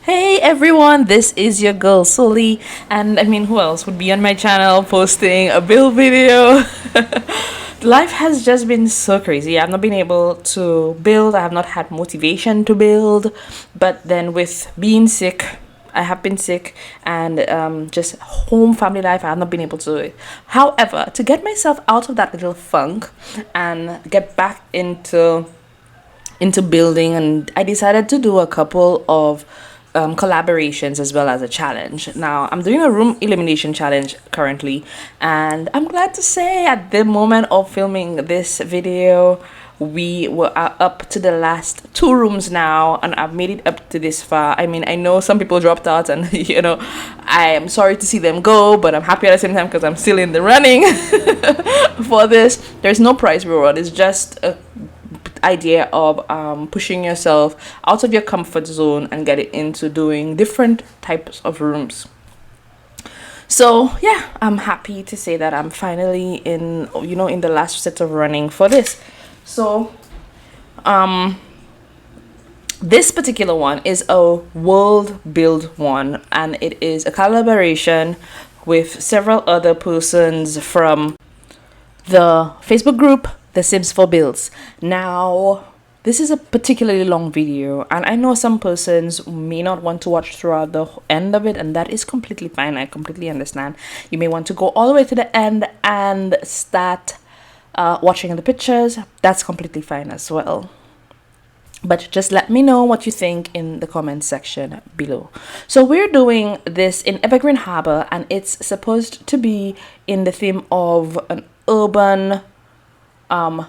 Hey everyone, this is your girl Solie, and I mean, who else would be on my channel posting a build video? Life has just been so crazy. I've not been able to build, I have not had motivation to build, but then with being sick, I have been sick, and just home family life, I have not been able to do it. However, to get myself out of that little funk and get back into building, and I decided to do a couple of collaborations as well as a challenge. Now I'm doing a room elimination challenge currently, and I'm glad to say at the moment of filming this video we were up to the last two rooms now, and I've made it up to this far. I mean, I know some people dropped out, and I am sorry to see them go, but I'm happy at the same time because I'm still in the running for this. There's no prize reward, it's just a idea of pushing yourself out of your comfort zone and getting into doing different types of rooms. So yeah, I'm happy to say that I'm finally in the last set of running for this. So this particular one is a world build one, and it is a collaboration with several other persons from the Facebook group The Sims for Builds. Now, this is a particularly long video, and I know some persons may not want to watch throughout the end of it, and that is completely fine. I completely understand. You may want to go all the way to the end and start watching the pictures. That's completely fine as well. But just let me know what you think in the comment section below. So we're doing this in Evergreen Harbor, and it's supposed to be in the theme of an urban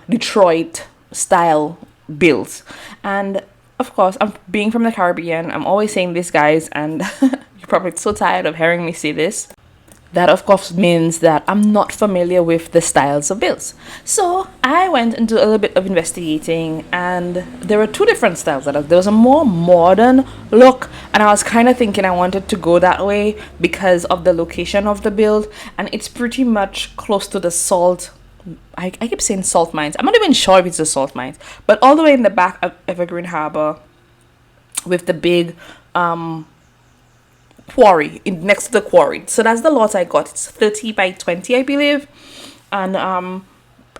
Detroit style builds. And of course, I'm being from the Caribbean, I'm always saying this, guys, and you're probably so tired of hearing me say this. That of course means that I'm not familiar with the styles of builds. So I went into a little bit of investigating, and there were two different styles. There was a more modern look, and I was kind of thinking I wanted to go that way because of the location of the build, and it's pretty much close to the salt. I keep saying salt mines. I'm not even sure if it's the salt mines, but all the way in the back of Evergreen Harbor with the big quarry next to the quarry. So that's the lot I got. It's 30 by 20, I believe, and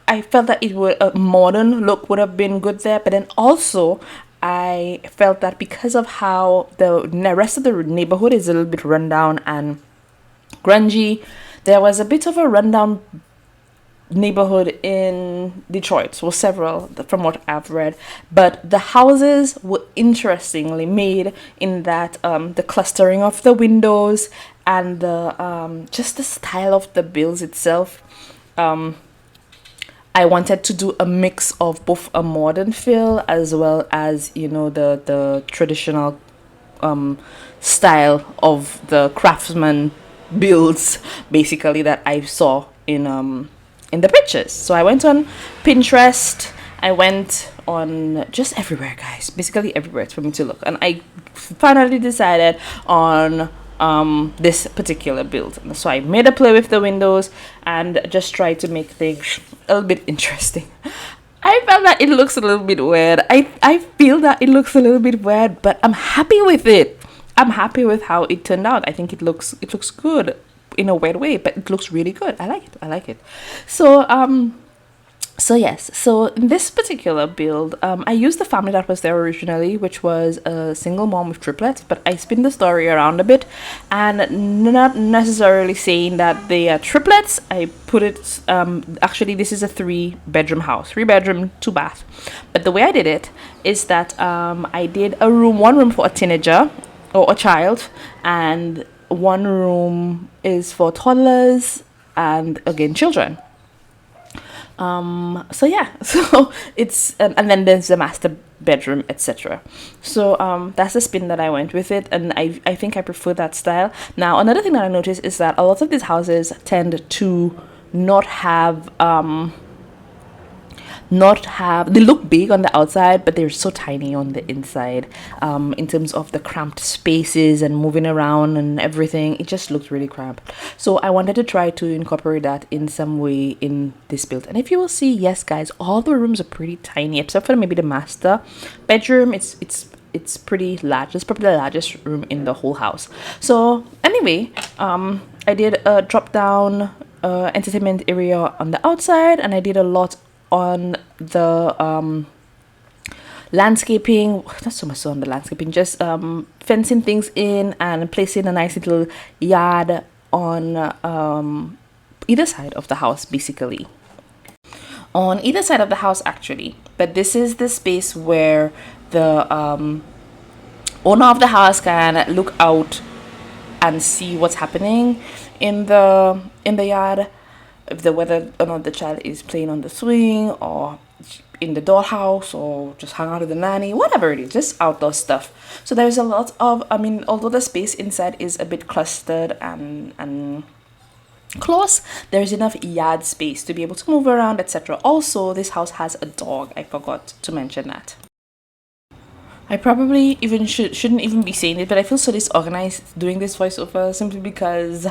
I felt that a modern look would have been good there. But then also I felt that because of how the rest of the neighborhood is a little bit rundown and grungy, there was a bit of a rundown neighborhood in Detroit, well, several from what I've read, but the houses were interestingly made in that the clustering of the windows and the just the style of the builds itself. I wanted to do a mix of both a modern feel as well as the traditional style of the craftsman builds, basically, that I saw in the pictures. So I went on Pinterest, I went on just everywhere, guys, basically everywhere for me to look, and I finally decided on this particular build. So I made a play with the windows and just tried to make things a little bit interesting. I felt that it looks a little bit weird. I feel that it looks a little bit weird, but I'm happy with it. I'm happy with how it turned out. I think it looks good in a weird way, but it looks really good. I like it. So yes, so in this particular build, I used the family that was there originally, which was a single mom with triplets, but I spin the story around a bit, and not necessarily saying that they are triplets. I put it, actually this is a 3-bedroom house, 3-bedroom, 2-bath. But the way I did it is that I did one room for a teenager or a child, and one room is for toddlers and again children. So yeah, so it's and then there's the master bedroom, etc. So that's the spin that I went with it, and I think I prefer that style. Now another thing that I noticed is that a lot of these houses tend to not have they look big on the outside, but they're so tiny on the inside, in terms of the cramped spaces and moving around and everything. It just looked really cramped. So I wanted to try to incorporate that in some way in this build. And if you will see, yes guys, all the rooms are pretty tiny except for maybe the master bedroom. It's it's pretty large. It's probably the largest room in the whole house. So anyway, I did a drop down entertainment area on the outside, and I did a lot on the landscaping, not so much so on the landscaping, just fencing things in and placing a nice little yard on either side of the house, basically. On either side of the house, actually. But this is the space where the owner of the house can look out and see what's happening in the yard, if the whether or not the child is playing on the swing or in the dollhouse or just hang out with the nanny, whatever it is, just outdoor stuff. So there's a lot of, I mean, although the space inside is a bit clustered and close, there's enough yard space to be able to move around, etc. Also, this house has a dog. I forgot to mention that. I probably even shouldn't even be saying it, but I feel so disorganized doing this voiceover simply because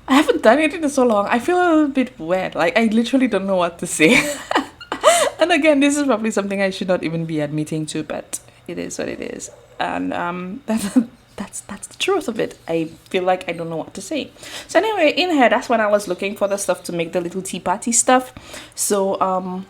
I haven't done it in so long. I feel a little bit weird. Like I literally don't know what to say. And again, this is probably something I should not even be admitting to, but it is what it is. And that's the truth of it. I feel like I don't know what to say. So anyway, in here, that's when I was looking for the stuff to make the little tea party stuff. So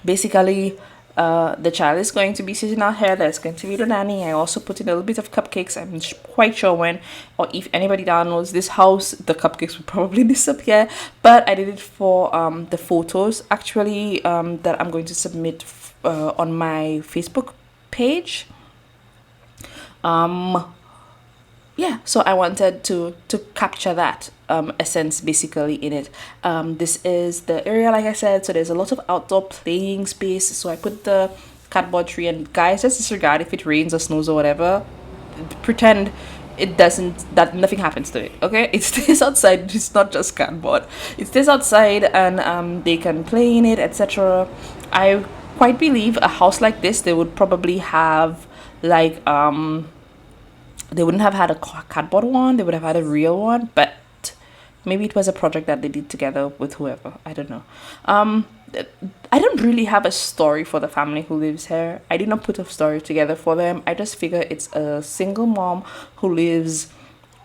basically, the child is going to be sitting out here. There's going to be the nanny. I also put in a little bit of cupcakes. I'm quite sure when, or if anybody downloads this house, the cupcakes will probably disappear. But I did it for the photos, actually, that I'm going to submit on my Facebook page. Yeah, so I wanted to capture that essence basically in it. This is the area, like I said, so there's a lot of outdoor playing space. So I put the cardboard tree, and guys, just disregard if it rains or snows or whatever, pretend it doesn't, that nothing happens to it. Okay, it stays outside. It's not just cardboard, it stays outside, and they can play in it, etc. I quite believe a house like this, they would probably have like they wouldn't have had a cardboard one, they would have had a real one, but maybe it was a project that they did together with whoever, I don't know. I don't really have a story for the family who lives here. I did not put a story together for them. I just figure it's a single mom who lives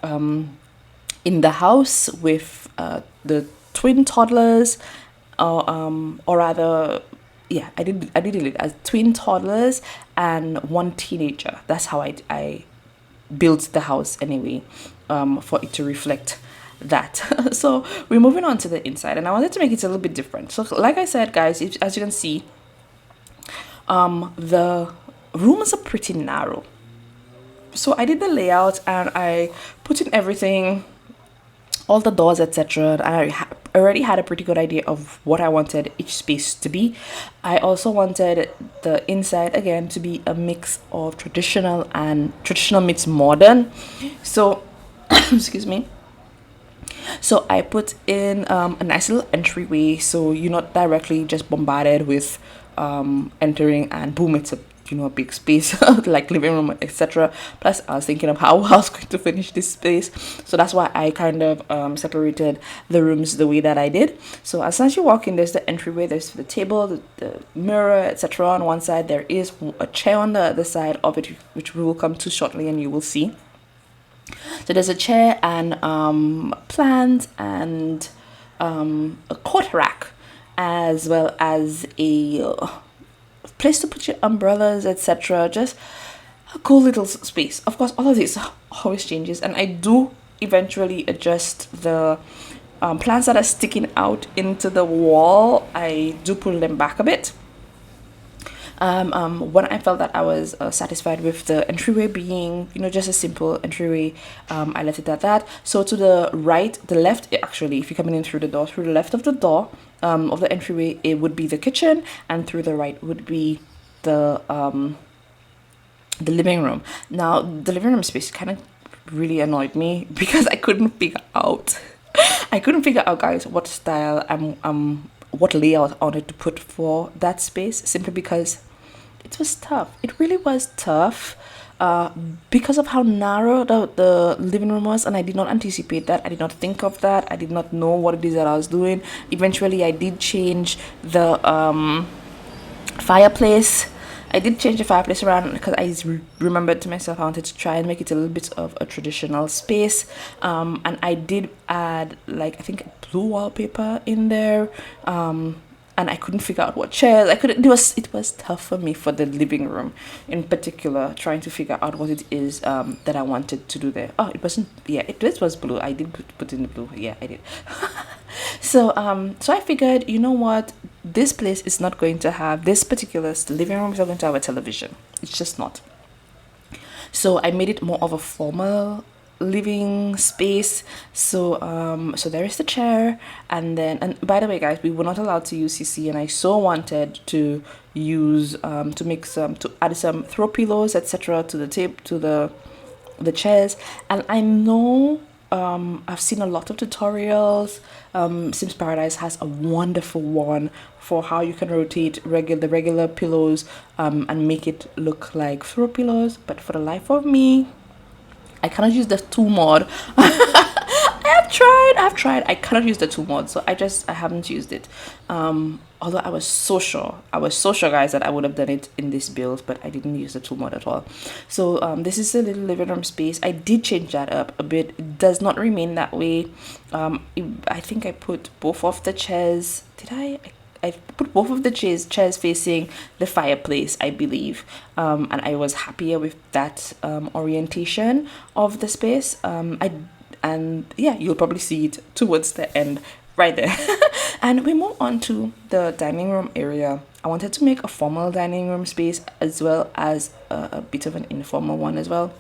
in the house with the twin toddlers, or rather, yeah, I did it as twin toddlers and one teenager. That's how I built the house anyway, for it to reflect that. So we're moving on to the inside, and I wanted to make it a little bit different. So like I said, guys, as you can see, the rooms are pretty narrow. So I did the layout and I put in everything, all the doors, etc. And I already had a pretty good idea of what I wanted each space to be. I also wanted the inside again to be a mix of traditional meets modern. So excuse me. So I put in a nice little entryway, so you're not directly just bombarded with entering and boom, it's a big space like living room, etc. Plus I was thinking of how I was going to finish this space, so that's why I kind of separated the rooms the way that I did. So as soon as you walk in, there's the entryway, there's the table, the mirror, etc. On one side, there is a chair on the other side of it, which we will come to shortly and you will see. So there's a chair and plants and a coat rack, as well as a place to put your umbrellas, etc. Just a cool little space. Of course, all of this always changes, and I do eventually adjust the plants that are sticking out into the wall. I do pull them back a bit. When I felt that I was satisfied with the entryway being, just a simple entryway, I left it at that. So to the right, the left, actually, if you're coming in through the door, through the left of the door, of the entryway, it would be the kitchen, and through the right would be the living room. Now, the living room space kind of really annoyed me because I couldn't figure out, guys, what style what layout I wanted to put for that space, simply because it was tough. It really was tough, because of how narrow the living room was, and I did not anticipate that. I did not think of that. I did not know what it is that I was doing. Eventually, I did change the fireplace I did change the fireplace around because remembered to myself I wanted to try and make it a little bit of a traditional space. And I did add, like, I think blue wallpaper in there. And I couldn't figure out what chairs. I couldn't. It was tough for me for the living room, in particular, trying to figure out what it is that I wanted to do there. Oh, it wasn't. Yeah, it was blue. I did put in the blue. Yeah, I did. So I figured, you know what, this place is not going to have, this particular living room is not going to have a television. It's just not. So I made it more of a formal living space. So there is the chair, and by the way, guys, we were not allowed to use CC, and I so wanted to use to add some throw pillows, etc., to the tape to the chairs. And I know, I've seen a lot of tutorials. Sims Paradise has a wonderful one for how you can rotate the regular pillows, and make it look like throw pillows. But for the life of me, I cannot use the 2 mod. I've tried. I cannot use the 2 mod, so I haven't used it. Although I was so sure, guys, that I would have done it in this build, but I didn't use the 2 mod at all. So this is a little living room space. I did change that up a bit. It does not remain that way. I think I put both of the chairs. Did I put both of the chairs facing the fireplace, I believe, and I was happier with that orientation of the space. And yeah, you'll probably see it towards the end right there. And we move on to the dining room area. I wanted to make a formal dining room space as well as a bit of an informal one as well.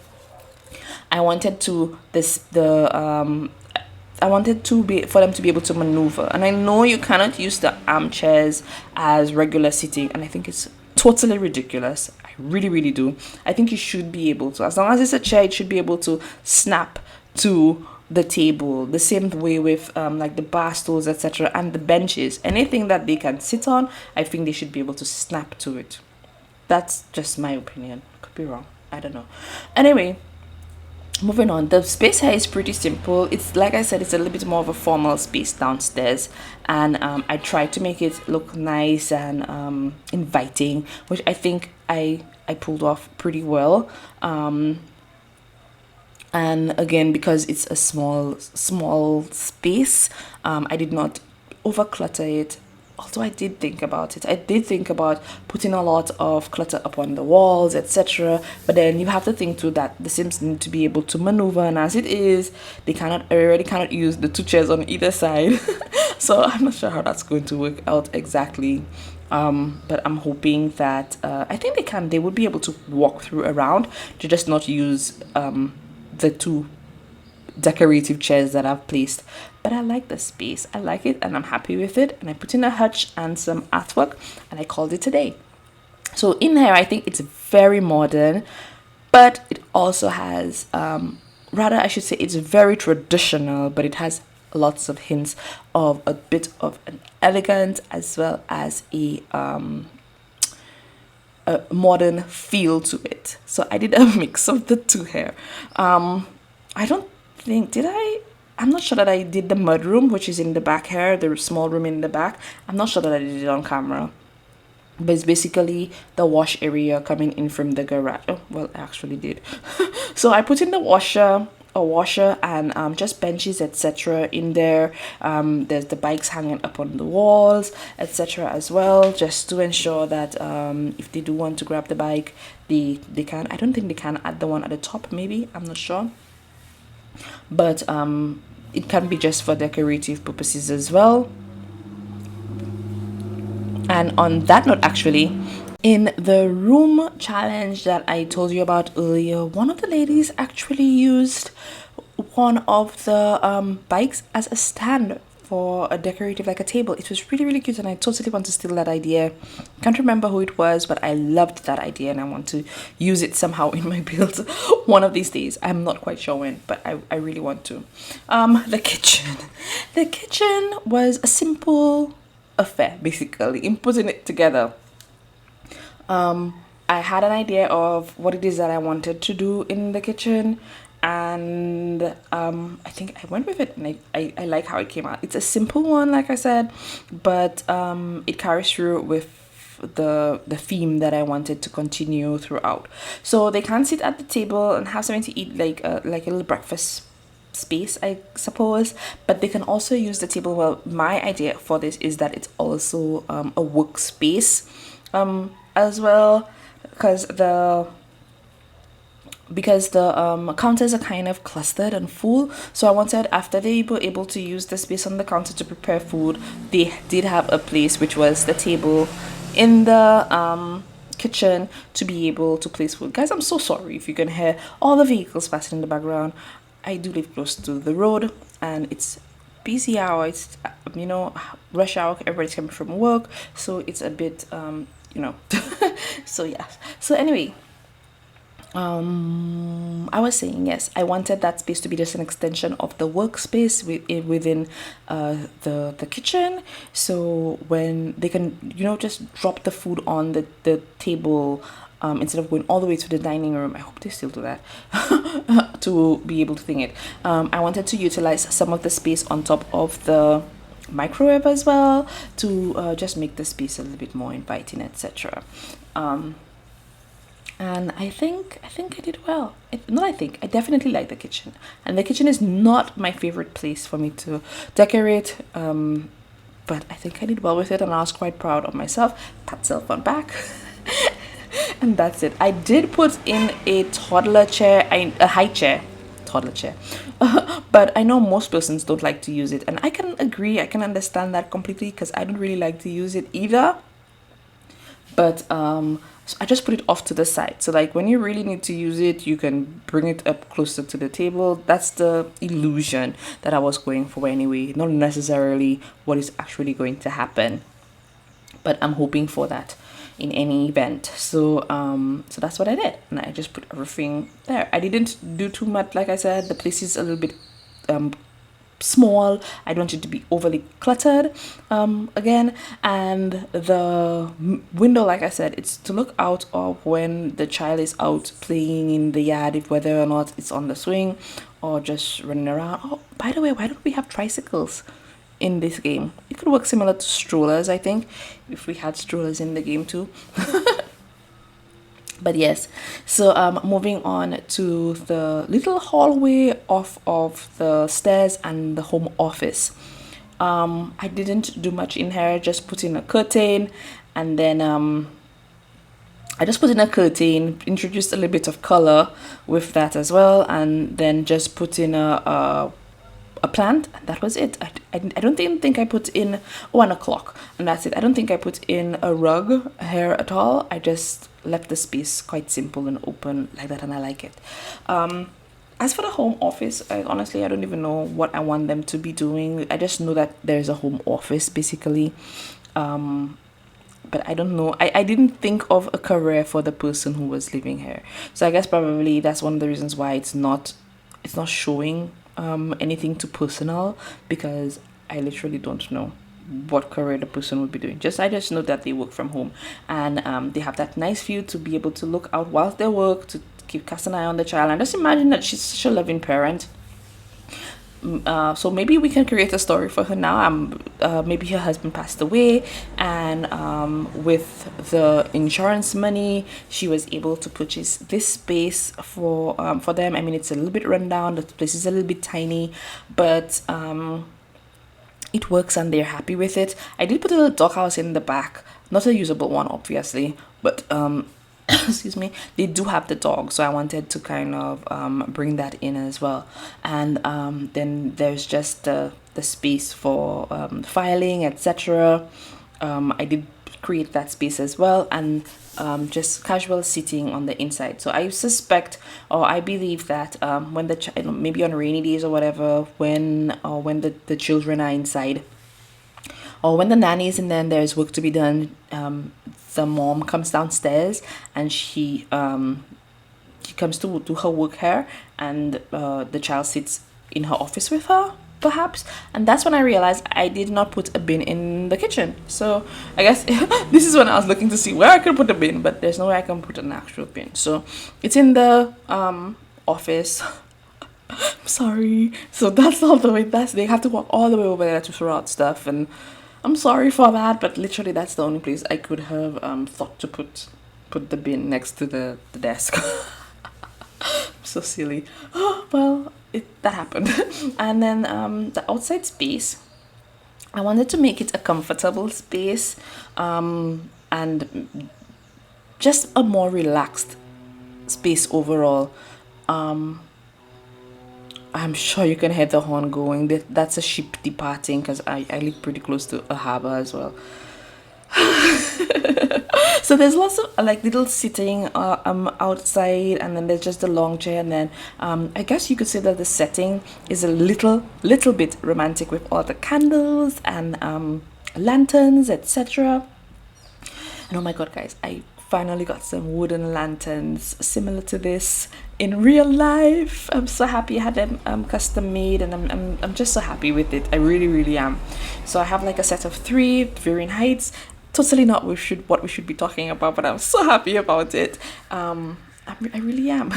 I wanted for them to be able to maneuver, and I know you cannot use the armchairs as regular seating, and I think it's totally ridiculous. I really do. I think you should be able to, as long as it's a chair, it should be able to snap to the table, the same way with like the bar stools, etc., and the benches. Anything that they can sit on, I think they should be able to snap to it. That's just my opinion. Could be wrong, I don't know. Anyway, moving on, the space here is pretty simple. It's, like I said, it's a little bit more of a formal space downstairs, and I tried to make it look nice and inviting, which I think I pulled off pretty well. And again, because it's a small space, I did not over clutter it. Although I did think about it. I did think about putting a lot of clutter up on the walls, etc. But then you have to think too that the Sims need to be able to maneuver, and as it is, they already cannot use the 2 chairs on either side. So I'm not sure how that's going to work out exactly. But I'm hoping that I think they would be able to walk through around, to just not use the 2 decorative chairs that I've placed. But I like the space, I like it, and I'm happy with it. And I put in a hutch and some artwork, and I called it a day. So in here, I think it's very modern, but it also has rather, I should say, it's very traditional, but it has lots of hints of a bit of an elegant as well as a modern feel to it. So I did a mix of the 2 here. I don't think, I'm not sure that I did the mud room, which is in the back here, the small room in the back. I'm not sure that I did it on camera, but it's basically the wash area coming in from the garage. Oh, well, I actually did. So I put in a washer and just benches, etc. in there. There's the bikes hanging up on the walls, etc. as well, just to ensure that if they do want to grab the bike, they can. I don't think they can add the one at the top, maybe, I'm not sure, but it can be just for decorative purposes as well. And on that note, actually, in the room challenge that I told you about earlier, one of the ladies actually used one of the bikes as a stand for a decorative, like a table. It was really cute, and I totally want to steal that idea. Can't remember who it was, but I loved that idea, and I want to use it somehow in my build one of these days. I'm not quite sure when, but I really want to. The kitchen was a simple affair, basically, in putting it together. I had an idea of what it is that I wanted to do in the kitchen, and I think I went with it, and I like how it came out. It's a simple one, like I said, but it carries through with the theme that I wanted to continue throughout. So they can sit at the table and have something to eat, like a little breakfast space, I suppose, but they can also use the table. Well, my idea for this is that it's also a workspace as well, because the counters are kind of clustered and full. So I wanted, after they were able to use the space on the counter to prepare food, they did have a place, which was the table in the kitchen, to be able to place food. Guys, I'm so sorry if you can hear all the vehicles passing in the background. I do live close to the road, and it's busy hour. It's rush hour. Everybody's coming from work, so it's a bit so yeah. So anyway, I was saying, yes, I wanted that space to be just an extension of the workspace within the kitchen. So when they can, just drop the food on the table, instead of going all the way to the dining room. I hope they still do that to be able to think it. I wanted to utilize some of the space on top of the microwave as well, to just make the space a little bit more inviting, etc. And I think I did well. I definitely like the kitchen, and the kitchen is not my favorite place for me to decorate, but I think I did well with it, and I was quite proud of myself. Pat self on back. And that's it. I did put in a toddler chair, a high chair, toddler chair, but I know most persons don't like to use it, and I can agree, I can understand that completely, because I don't really like to use it either. But so I just put it off to the side, so like when you really need to use it, you can bring it up closer to the table. That's the illusion that I was going for anyway, not necessarily what is actually going to happen, but I'm hoping for that in any event. So so that's what I did, and I just put everything there. I didn't do too much. Like I said, the place is a little bit small. I don't want it to be overly cluttered again. And the window, like I said, it's to look out of when the child is out playing in the yard, if whether or not it's on the swing or just running around. Oh, by the way, why don't we have tricycles in this game? It could work similar to strollers, I think, if we had strollers in the game too. But yes, so moving on to the little hallway off of the stairs and the home office. I didn't do much in here, just put in a curtain, and then I just put in a curtain, introduced a little bit of color with that as well, and then just put in a plant, and that was it. I don't even think I put in a clock, and that's it. I don't think I put in a rug here at all. I just left the space quite simple and open like that, and I like it. As for the home office, honestly, I don't even know what I want them to be doing. I just know that there's a home office basically, but I don't know. I didn't think of a career for the person who was living here, so I guess probably that's one of the reasons why it's not showing anything too personal, because I literally don't know what career the person would be doing. I just know that they work from home, and they have that nice view to be able to look out whilst they work, to cast an eye on the child, and just imagine that she's such a loving parent. So maybe we can create a story for her now. Maybe her husband passed away, and with the insurance money, she was able to purchase this space for them. I mean, it's a little bit run down. The place is a little bit tiny, but it works, and they're happy with it. I did put a little doghouse in the back, not a usable one, obviously, but excuse me, they do have the dog, so I wanted to kind of bring that in as well. And then there's just the space for filing, etc. I did create that space as well, and just casual seating on the inside. So I suspect, or I believe that when the child, maybe on rainy days or whatever, when the children are inside, or when the nanny is in there and there's work to be done, the mom comes downstairs, and she comes to do her work here, and the child sits in her office with her, perhaps. And that's when I realized I did not put a bin in the kitchen. So I guess this is when I was looking to see where I could put a bin, but there's no way I can put an actual bin. So it's in the office. I'm sorry. So that's all the way. They have to walk all the way over there to throw out stuff, and I'm sorry for that, but literally that's the only place I could have thought to put the bin next to the desk. So silly. Oh, well, that happened. And then the outside space, I wanted to make it a comfortable space, and just a more relaxed space overall. Um, I'm sure you can hear the horn going. That's a ship departing because I live pretty close to a harbor as well. So there's lots of like little sitting outside, and then there's just a long chair, and then I guess you could say that the setting is a little bit romantic with all the candles and lanterns, etc. And oh my god, guys, I finally got some wooden lanterns similar to this in real life. I'm so happy I had them custom made, and I'm just so happy with it. I really am. So I have like a set of three varying heights. Totally not what we should be talking about, but I'm so happy about it. I really am.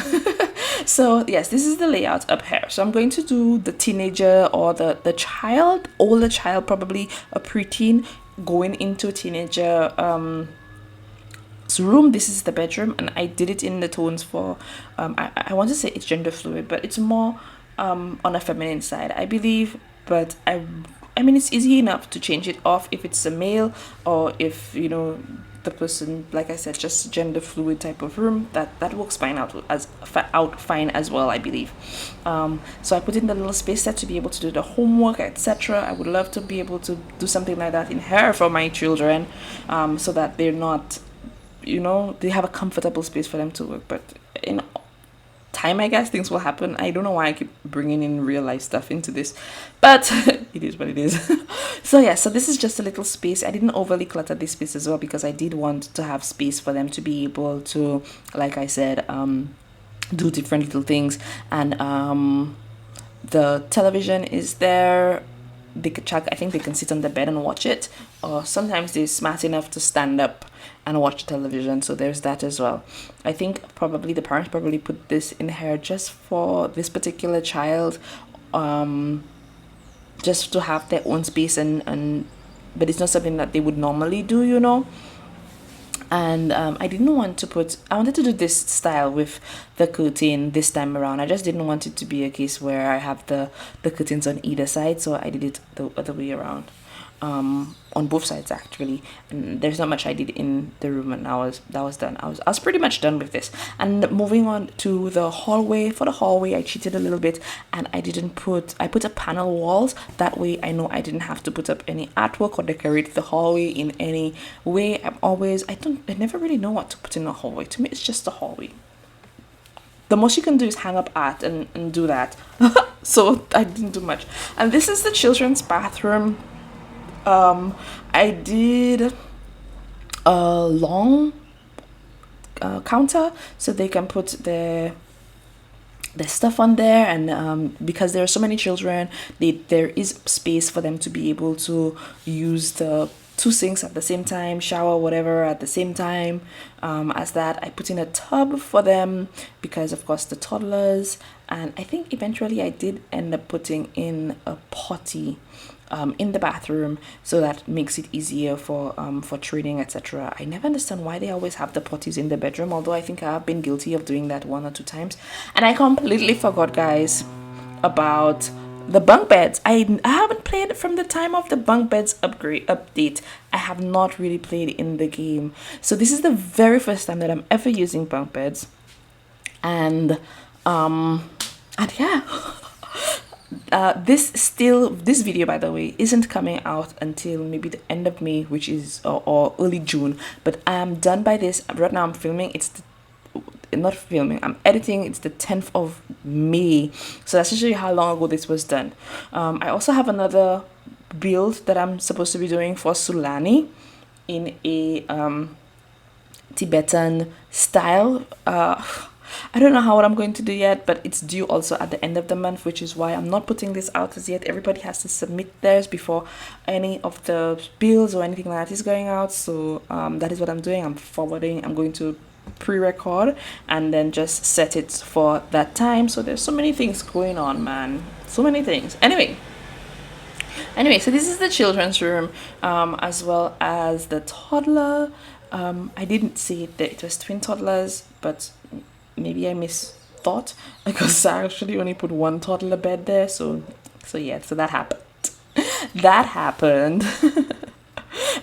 So yes, this is the layout up here. So I'm going to do the teenager or the child, older child, probably a preteen going into a teenager room. This is the bedroom, and I did it in the tones for I want to say it's gender fluid, but it's more on a feminine side, I believe. But I mean, it's easy enough to change it off if it's a male, or if the person, like I said, just gender fluid type of room. That works fine out fine as well, I believe. So I put in the little space there to be able to do the homework, etc. I would love to be able to do something like that in here for my children, so that they're not, they have a comfortable space for them to work. But in time, I guess things will happen. I don't know why I keep bringing in real life stuff into this, but it is what it is. So yeah, so this is just a little space. I didn't overly clutter this space as well, because I did want to have space for them to be able to, like I said, do different little things. And the television is there. They could check. I think they can sit on the bed and watch it, or sometimes they're smart enough to stand up and watch television. So there's that as well. I think probably the parents probably put this in here just for this particular child, just to have their own space, and but it's not something that they would normally do. And I wanted to do this style with the curtain this time around. I just didn't want it to be a case where I have the curtains on either side, so I did it the other way around, on both sides actually. And there's not much I did in the room, and that was done. I was pretty much done with this. And moving on to the hallway. For the hallway, I cheated a little bit, and I put a panel walls. That way I know I didn't have to put up any artwork or decorate the hallway in any way. I never really know what to put in a hallway. To me, it's just a hallway. The most you can do is hang up art and do that. So I didn't do much. And this is the children's bathroom. I did a long counter, so they can put their stuff on there. And because there are so many children, there is space for them to be able to use the two sinks at the same time, shower, whatever, at the same time. As that, I put in a tub for them because, of course, the toddlers. And I think eventually I did end up putting in a potty in the bathroom, so that makes it easier for training, etc. I never understand why they always have the potties in the bedroom, although I think I have been guilty of doing that 1 or 2 times. And I completely forgot, guys, about the bunk beds. I haven't played from the time of the bunk beds update. I have not really played in the game, so this is the very first time that I'm ever using bunk beds. And yeah. This video, by the way, isn't coming out until maybe the end of May, which is or early June. But I'm done by this. Right now I'm filming. Not filming, I'm editing. It's the 10th of May, so that's usually how long ago this was done. I also have another build that I'm supposed to be doing for Sulani in a Tibetan style. I don't know what I'm going to do yet, but it's due also at the end of the month, which is why I'm not putting this out as yet. Everybody has to submit theirs before any of the bills or anything like that is going out. So that is what I'm doing. I'm going to pre-record and then just set it for that time. So there's so many things going on, man. So many things. Anyway, Anyway, so this is the children's room, as well as the toddler. I didn't see that it was twin toddlers, but maybe I misthought because I actually only put one toddler bed there. So yeah, so that happened. That happened.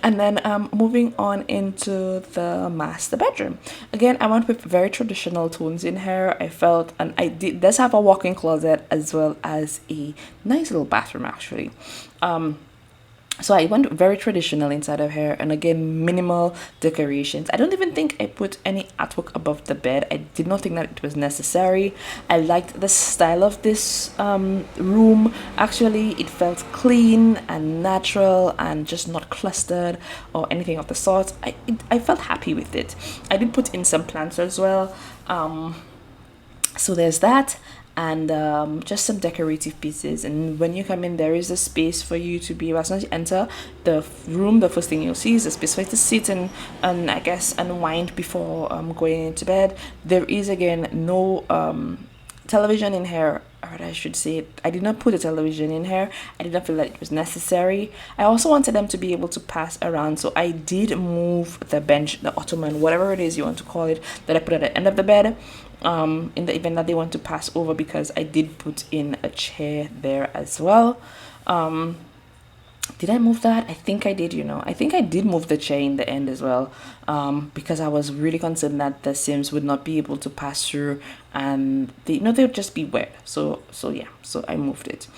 And then moving on into the master bedroom. Again, I went with very traditional tones in here. I felt, and I did does have a walk-in closet as well as a nice little bathroom actually. So I went very traditional inside of here, and again minimal decorations. I don't even think I put any artwork above the bed. I did not think that it was necessary. I liked the style of this room. Actually, it felt clean and natural and just not clustered or anything of the sort. I felt happy with it. I did put in some plants as well. So there's that, and just some decorative pieces. And when you come in, there is a space for you to be able, as soon as you enter the room, the first thing you'll see is a space for you to sit and I guess unwind before going into bed. There is again no television in here, or I should say, I did not put a television in here. I did not feel that it was necessary. I also wanted them to be able to pass around, so I did move the bench, the ottoman, whatever it is you want to call it, that I put at the end of the bed, in the event that they want to pass over, because I did put in a chair there as well. Did I move that? I think I did, I think I did move the chair in the end as well, because I was really concerned that the Sims would not be able to pass through, and they would just be wet. So yeah, so I moved it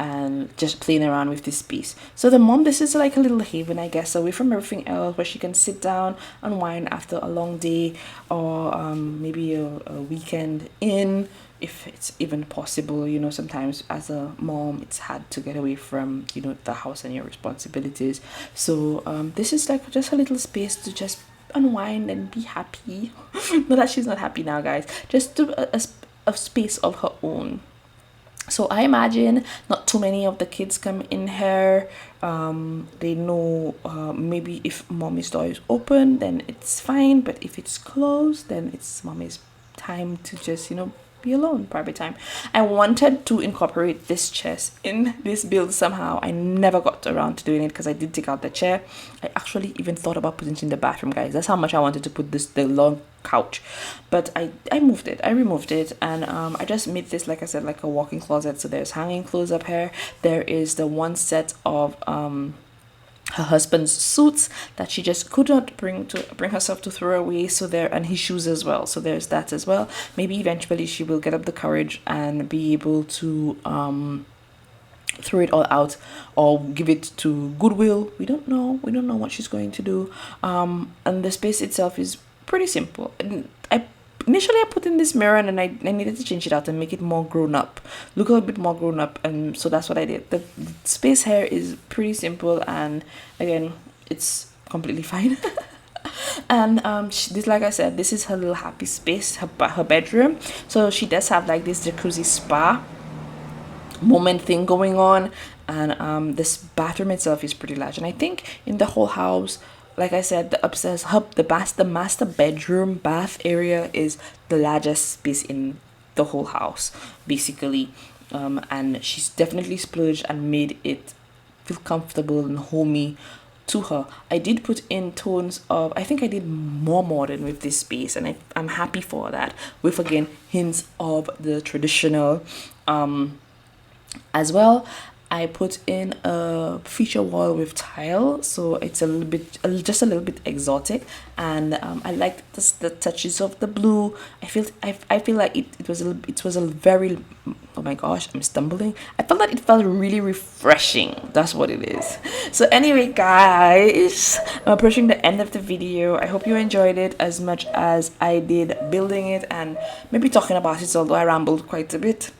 and just playing around with this piece. So the mom, this is like a little haven, I guess, away from everything else, where she can sit down, unwind after a long day, or maybe a weekend in, if it's even possible. Sometimes as a mom, it's hard to get away from the house and your responsibilities. So this is like just a little space to just unwind and be happy. Not that she's not happy now, guys, just to a space of her own. So I imagine not too many of the kids come in here. They know maybe if mommy's door is open, then it's fine. But if it's closed, then it's mommy's time to just, be alone, private time. I wanted to incorporate this chest in this build somehow. I never got around to doing it because I did take out the chair. I actually even thought about putting it in the bathroom, guys. That's how much I wanted to put the long couch, but I removed it, and I just made this, like I said, like a walk-in closet. So there's hanging clothes up here. There is the one set of her husband's suits that she just could not bring herself to throw away, so there, and his shoes as well, so there's that as well. Maybe eventually she will get up the courage and be able to throw it all out or give it to Goodwill. We don't know what she's going to do. And the space itself is pretty simple. And initially I put in this mirror, and I needed to change it out and make it more grown up, look a little bit more grown up, and so that's what I did. The space here is pretty simple, and again, it's completely fine. And this, like I said, this is her little happy space, her bedroom. So she does have like this jacuzzi spa moment thing going on, and this bathroom itself is pretty large. And I think in the whole house, like I said, the upstairs hub, the master bedroom bath area is the largest space in the whole house, basically. And she's definitely splurged and made it feel comfortable and homey to her. I did put in tones of, I think I did more modern with this space, and I'm happy for that, with again hints of the traditional as well. I put in a feature wall with tile, so it's just a little bit exotic, and I like the touches of the blue. I feel like it was a very, oh my gosh, I'm stumbling. I felt that it felt really refreshing. That's what it is. So anyway, guys, I'm approaching the end of the video. I hope you enjoyed it as much as I did building it and maybe talking about it, although I rambled quite a bit.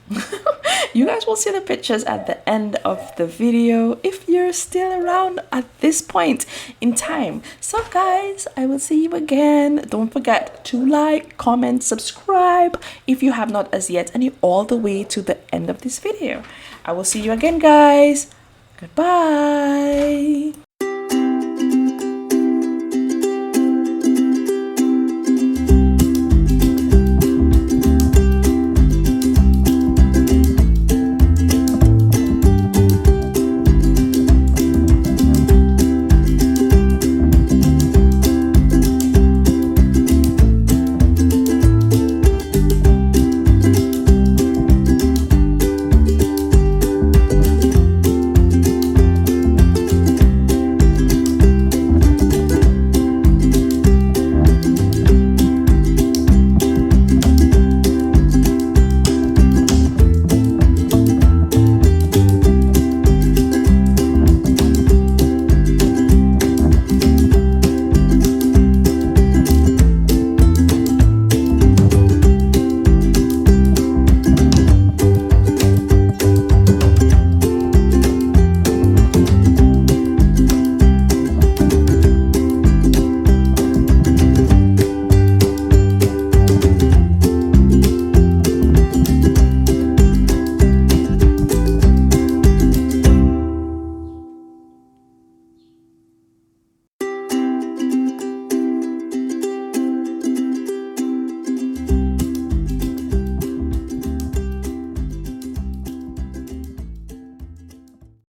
You guys will see the pictures at the end of the video if you're still around at this point in time. So guys, I will see you again. Don't forget to like, comment, subscribe if you have not as yet, and you're all the way to the end of this video. I will see you again, guys. Goodbye.